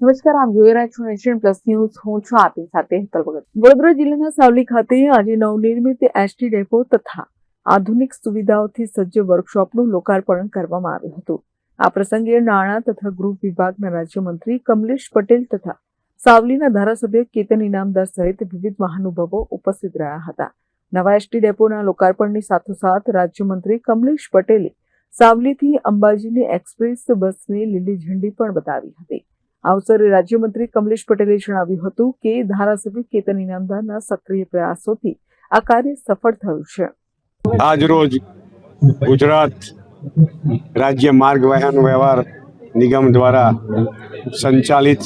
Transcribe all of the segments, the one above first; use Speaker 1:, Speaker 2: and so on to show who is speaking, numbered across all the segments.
Speaker 1: નમસ્કાર, આપ જોઈ રહ્યા છો નેશન પ્લસ ન્યૂઝ. હું છું આપની સાથે હેતલ ભગત. વડોદરા જિલ્લાના સાવલી ખાતે આજે નવનિર્મિત એસટી ડેપો તથા આધુનિક સુવિધાઓથી સજ્જ વર્કશોપનું લોકાર્પણ કરવામાં આવ્યું હતું. આ પ્રસંગે નાણાં તથા ગૃહ વિભાગના રાજ્યમંત્રી કમલેશ પટેલ તથા સાવલીના ધારાસભ્ય કેતન ઇનામદાર સહિત વિવિધ મહાનુભાવો ઉપસ્થિત રહ્યા હતા. નવા એસટી ડેપોના લોકાર્પણની સાથોસાથ રાજ્યમંત્રી કમલેશ પટેલે સાવલીથી અંબાજીની એક્સપ્રેસ બસને લીલી ઝંડી પણ બતાવી હતી. આ અવસરે રાજ્યમંત્રી કમલેશ પટેલે જણાવ્યું હતું કે ધારાસભ્ય કેતન ઇનામદારના સક્રિય પ્રયાસોથી આ કાર્ય સફળ થયું છે.
Speaker 2: આજરોજ ગુજરાત રાજ્ય માર્ગ વાહન વ્યવહાર નિગમ દ્વારા સંચાલિત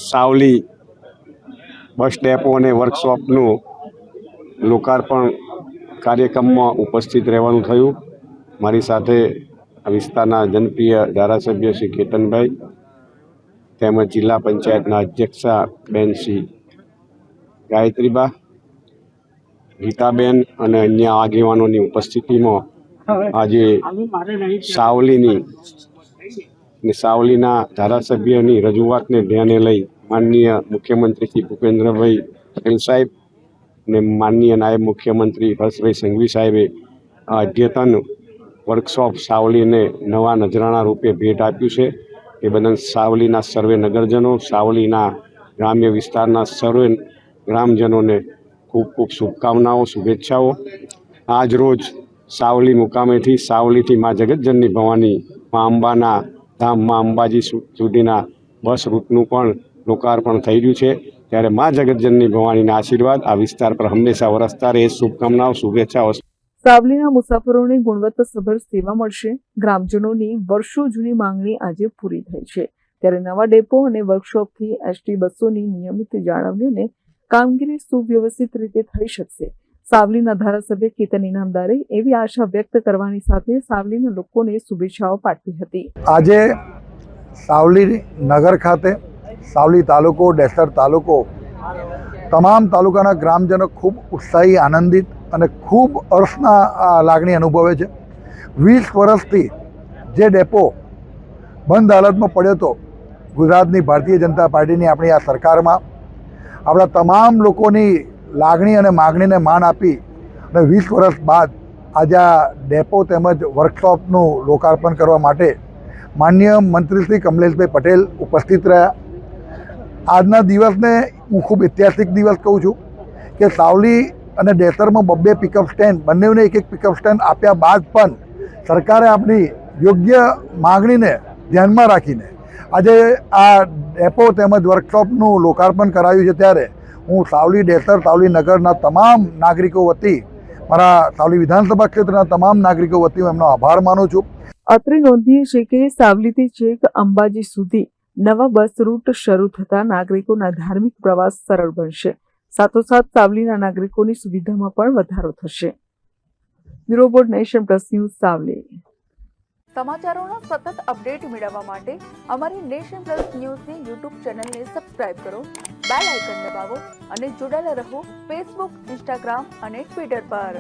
Speaker 2: સાવલી બસ ડેપો અને વર્કશોપનું લોકાર્પણ કાર્યક્રમમાં ઉપસ્થિત રહેવાનું થયું. મારી સાથે આ વિસ્તારના જનપ્રિય ધારાસભ્ય શ્રી કેતનભાઈ તેમજ જિલ્લા પંચાયતના અધ્યક્ષા બેન શ્રી ગાયત્રીબા, ગીતાબેન અને અન્ય આગેવાનોની ઉપસ્થિતિમાં આજે સાવલીના ધારાસભ્યની રજૂઆતને ધ્યાને લઈ માનનીય મુખ્યમંત્રી શ્રી ભૂપેન્દ્રભાઈ પટેલ સાહેબ અને માનનીય નાયબ મુખ્યમંત્રી હર્ષભાઈ સંઘવી સાહેબે આ અદ્યતન વર્કશોપ સાવલીને નવા નજરાણા રૂપે ભેટ આપ્યું છે. એ બદલ સાવલીના સર્વે નગરજનો, સાવલીના ગ્રામ્ય વિસ્તારના સર્વે ગ્રામજનોને ખૂબ ખૂબ શુભકામનાઓ, શુભેચ્છાઓ. આજ રોજ સાવલી મુકામેથી સાવલીથી મા જગતજનની ભવાની મા અંબાના ધામ મા અંબાજી સુધીના બસ રૂટનું પણ લોકાર્પણ થઈ રહ્યું છે. ત્યારે મા જગતજનની ભવાનીના આશીર્વાદ આ વિસ્તાર પર હંમેશા વરસતા રહે. શુભકામનાઓ, શુભેચ્છાઓ.
Speaker 1: સાવલીના મુસાફરોને ગુણવત્તાસભર સેવા મળશે. ગ્રામજનોની વર્ષો જૂની માંગણી આજે પૂરી થઈ છે. ત્યારે નવા ડેપો અને વર્કશોપથી એસટી બસોની નિયમિત જાળવણી અને કામગીરી સુવ્યવસ્થિત રીતે થઈ શકશે. સાવલીના ધારાસભ્ય કેતન ઇનામદારે એવી આશા વ્યક્ત કરવાની સાથે સાવલીના લોકોને શુભેચ્છાઓ પાઠવી હતી.
Speaker 3: આજે સાવલી નગર ખાતે સાવલી તાલુકો, ડેસર તાલુકો, તમામ તાલુકાના ગ્રામજનો ખૂબ ઉત્સાહી, આનંદિત અને ખૂબ હર્ષના લાગણી અનુભવે છે. 20 વર્ષથી જે ડેપો બંધ હાલતમાં પડ્યો હતો, ગુજરાતની ભારતીય જનતા પાર્ટીની આપણી આ સરકારમાં આપણા તમામ લોકોની લાગણી અને માગણીને માન આપી અને 20 વર્ષ બાદ આજે આ ડેપો તેમજ વર્કશોપનું લોકાર્પણ કરવા માટે માનનીય મંત્રી શ્રી કમલેશભાઈ પટેલ ઉપસ્થિત રહ્યા. આજના દિવસને હું ખૂબ ઐતિહાસિક દિવસ કહું છું કે સાવલી અને ડેસરમાં 2 પિકઅપ સ્ટેન્ડ, બંનેને એક પિકઅપ સ્ટેન્ડ આપ્યા બાદ પણ સરકારે આપણી યોગ્ય માગણીને ધ્યાનમાં રાખીને આજે આ ડેપો તેમજ વર્કશોપનું લોકાર્પણ કરાવ્યું છે. ત્યારે હું સાવલી ડેસર, સાવલી નગરના તમામ નાગરિકો વતી, મારા સાવલી વિધાનસભા ક્ષેત્રના તમામ નાગરિકો વતી હું એમનો આભાર માનું છું.
Speaker 1: અત્રે નોંધીએ છે કે સાવલીથી છેક અંબાજી સુધી નવા બસ રૂટ શરૂ થતા નાગરિકોના ધાર્મિક પ્રવાસ સરળ બનશે. સાથોસાથ સાવલીના નાગરિકોની સુવિધામાં પણ વધારો થશે. Bureau report, nation plus news, Savli. સમાચારોનો સતત અપડેટ મેળવવા માટે અમારી નેશન પ્લસ ન્યૂઝની યુટ્યુબ ચેનલને સબસ્ક્રાઇબ કરો, બેલ આઇકન દબાવો અને જોડાયેલા રહો ફેસબુક, ઇન્સ્ટાગ્રામ અને ટ્વિટર પર.